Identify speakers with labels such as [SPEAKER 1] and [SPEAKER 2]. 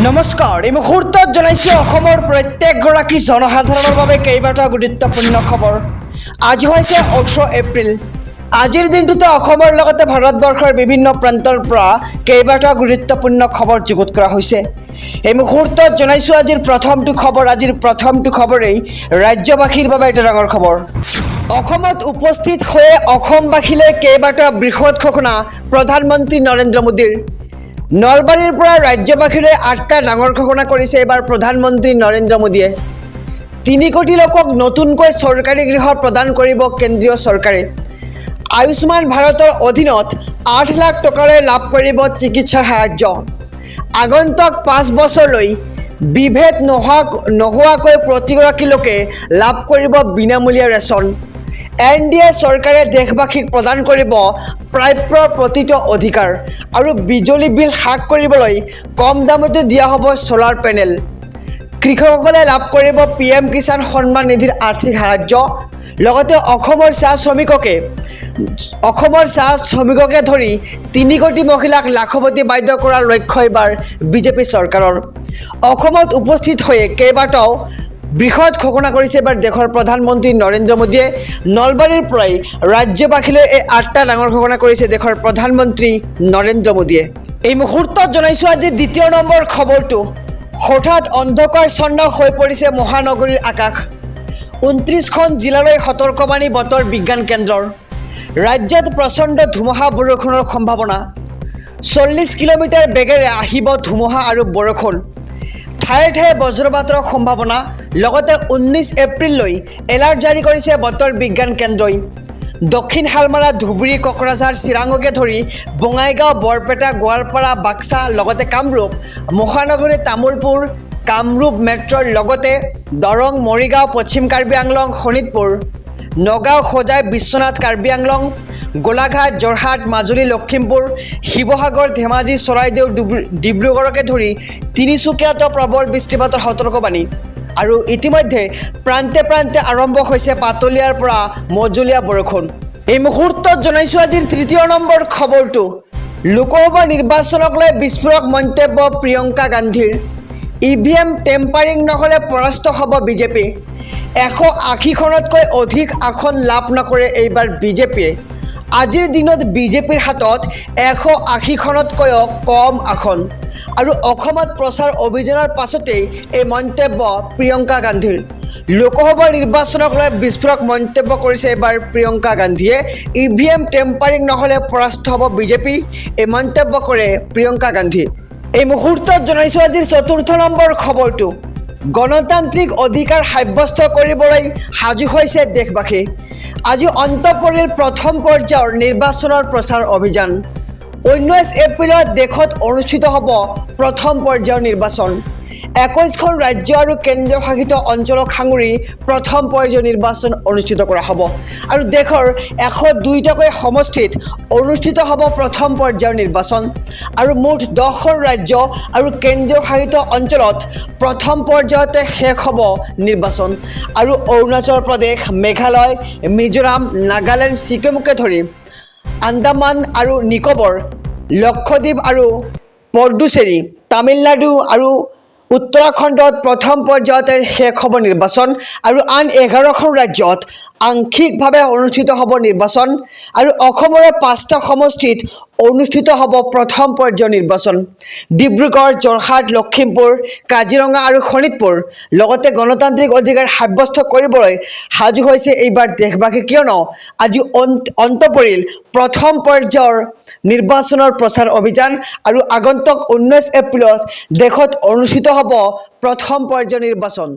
[SPEAKER 1] নমস্কাৰ এই মুহূৰ্তত জনাইছো অসমৰ প্ৰত্যেকগৰাকী জনসাধাৰণৰ বাবে কেইবাটাও গুৰুত্বপূৰ্ণ খবৰ। আজি হৈছে 18 এপ্ৰিল। আজিৰ দিনটোতে অসমৰ লগতে ভাৰতবৰ্ষৰ বিভিন্ন প্ৰান্তৰ পৰা কেইবাটাও গুৰুত্বপূৰ্ণ খবৰ যুগুত কৰা হৈছে। এই মুহূৰ্তত জনাইছো আজিৰ প্ৰথমটো খবৰেই ৰাজ্যবাসীৰ বাবে এটা ডাঙৰ খবৰ। অসমত উপস্থিত হৈ অসমবাসীলৈ কেইবাটাও বৃহৎ ঘোষণা প্ৰধানমন্ত্ৰী নৰেন্দ্ৰ মোদীৰ। নলবাৰীৰ পৰা ৰাজ্যবাসীলৈ 8টা ডাঙৰ ঘোষণা কৰিছে এবাৰ প্ৰধানমন্ত্ৰী নৰেন্দ্ৰ মোদীয়ে। 3 কোটি লোকক নতুনকৈ চৰকাৰী গৃহ প্ৰদান কৰিব কেন্দ্ৰীয় চৰকাৰে। আয়ুষ্মান ভাৰতৰ অধীনত 8 লাখ টকালৈ লাভ কৰিব চিকিৎসাৰ সাহায্য। আগন্তুক 5 বছৰলৈ বিভেদ নোহোৱাকৈ প্ৰতিগৰাকী লোকে লাভ কৰিব বিনামূলীয়া ৰেচন। NDA চৰকাৰে দেশবাসীক প্ৰদান কৰিব প্ৰাপ্য প্ৰতিটো অধিকাৰ আৰু বিজুলী বিল হ্ৰাস কৰিবলৈ কম দামতে দিয়া হ'ব সোলাৰ পেনেল। কৃষকসকলে লাভ কৰিব PM কিষাণ সন্মান নিধিৰ আৰ্থিক সাহায্য। লগতে অসমৰ চাহ শ্ৰমিককে ধৰি 3 কোটি মহিলাক লাখপতি বাধ্য কৰাৰ লক্ষ্য এবাৰ বিজেপি চৰকাৰৰ। অসমত উপস্থিত হৈ কেইবাটাও বৃহৎ ঘোষণা কৰিছে এবাৰ দেশৰ প্ৰধানমন্ত্ৰী নৰেন্দ্ৰ মোদীয়ে। নলবাৰীৰ পৰাই ৰাজ্যবাসীলৈ এই 8টা ডাঙৰ ঘোষণা কৰিছে দেশৰ প্ৰধানমন্ত্ৰী নৰেন্দ্ৰ মোদীয়ে। এই মুহূৰ্তত জনাইছো আজি 2 নম্বৰ খবৰটো। হঠাৎ অন্ধকাৰচ্ছন্ন হৈ পৰিছে মহানগৰীৰ আকাশ। 29খন জিলালৈ সতৰ্কবাণী বতৰ বিজ্ঞান কেন্দ্ৰৰ। ৰাজ্যত প্ৰচণ্ড ধুমুহা বৰষুণৰ সম্ভাৱনা। 40 কিলোমিটাৰ বেগেৰে আহিব ধুমুহা আৰু বৰষুণ। ঠায়ে ঠায়ে বজ্ৰপাতৰ সম্ভাৱনা। লগতে 19 এপ্ৰিললৈ এলাৰ্ট জাৰি কৰিছে বতৰ বিজ্ঞান কেন্দ্ৰই। দক্ষিণ শালমাৰা, ধুবুৰী, কোকৰাঝাৰ, চিৰাঙকে ধৰি বঙাইগাঁও, বৰপেটা, গোৱালপাৰা, বাক্সা, লগতে কামৰূপ মহানগৰী, তামুলপুৰ, কামৰূপ মেট্ৰৰ লগতে দৰং, মৰিগাঁও, পশ্চিম কাৰ্বি আংলং, শোণিতপুৰ, নগাঁও, হোজাই, বিশ্বনাথ, কাৰ্বি আংলং, গোলাঘাট, যোৰহাট, মাজুলী, লখিমপুৰ, শিৱসাগৰ, ধেমাজি, চৰাইদেউ, ডিব্ৰুগড়কে ধৰি তিনিচুকীয়াতো প্ৰবল বৃষ্টিপাতৰ সতৰ্কবাণী। আৰু ইতিমধ্যে প্ৰান্তে প্ৰান্তে আৰম্ভ হৈছে পাতলীয়াৰ পৰা মজলীয়া বৰষুণ। এই মুহূৰ্তত জনাইছো আজিৰ 3 নম্বৰ খবৰটো। লোকসভা নিৰ্বাচনক লৈ বিস্ফোৰক মন্তব্য প্ৰিয়ংকা গান্ধীৰ। EVM টেম্পাৰিং নহ'লে পৰাস্ত হ'ব বিজেপি। 180খনতকৈ অধিক আসন লাভ নকৰে এইবাৰ বিজেপিয়ে। আজিৰ দিনত বিজেপিৰ হাতত 180খনতকৈও কম আসন। আৰু অসমত প্ৰচাৰ অভিযানৰ পাছতেই এই মন্তব্য প্ৰিয়ংকা গান্ধীৰ। লোকসভা নিৰ্বাচনক লৈ বিস্ফোৰক মন্তব্য কৰিছে এবাৰ প্ৰিয়ংকা গান্ধীয়ে। EVM টেম্পাৰিং নহ'লে পৰাস্ত হ'ব বিজেপি, এই মন্তব্য কৰে প্ৰিয়ংকা গান্ধী। এই মুহূৰ্তত জনাইছো আজিৰ 4 নম্বৰ খবৰটো। গণতান্ত্ৰিক অধিকাৰ সাব্যস্ত কৰিবলৈ সাজু হৈছে দেশবাসী। আজি অন্ত পৰিল প্ৰথম পৰ্যায়ৰ নিৰ্বাচনৰ প্ৰচাৰ অভিযান। 19 এপ্ৰিলত দেশত অনুষ্ঠিত হ'ব প্ৰথম পৰ্যায়ৰ নিৰ্বাচন। 21খন ৰাজ্য আৰু কেন্দ্ৰীয় শাসিত অঞ্চলক সাঙুৰি প্ৰথম পৰ্যায়ৰ নিৰ্বাচন অনুষ্ঠিত কৰা হ'ব। আৰু দেশৰ 102টাকৈ সমষ্টিত অনুষ্ঠিত হ'ব প্ৰথম পৰ্যায়ৰ নিৰ্বাচন। আৰু মুঠ 10খন ৰাজ্য আৰু কেন্দ্ৰীয় শাসিত অঞ্চলত প্ৰথম পৰ্যায়তে শেষ হ'ব নিৰ্বাচন। আৰু অৰুণাচল প্ৰদেশ, মেঘালয়, মিজোৰাম, নাগালেণ্ড, ছিকিমকে ধৰি আন্দামান আৰু নিকোবৰ, লক্ষদ্বীপ আৰু পডুচেৰী, তামিলনাডু আৰু উত্তৰাখণ্ডত প্ৰথম পৰ্যায়তে শেষ হ'ব নিৰ্বাচন। আৰু আন 11খন ৰাজ্যত আংশিকভাৱে অনুষ্ঠিত হ'ব নিৰ্বাচন। আৰু অসমৰ 5টা সমষ্টিত অনুষ্ঠিত হ'ব প্ৰথম পৰ্যায়ৰ নিৰ্বাচন। ডিব্ৰুগড়, যোৰহাট, লখিমপুৰ, কাজিৰঙা আৰু শোণিতপুৰ। লগতে গণতান্ত্ৰিক অধিকাৰ সাব্যস্ত কৰিবলৈ সাজু হৈছে এইবাৰ দেশবাসী, কিয়নো আজি অন্ত পৰিল প্ৰথম পৰ্যায়ৰ নিৰ্বাচনৰ প্ৰচাৰ অভিযান। আৰু আগন্তুক 19 এপ্ৰিলত দেশত অনুষ্ঠিত হ'ব প্ৰথম পৰ্যায়ৰ নিৰ্বাচন।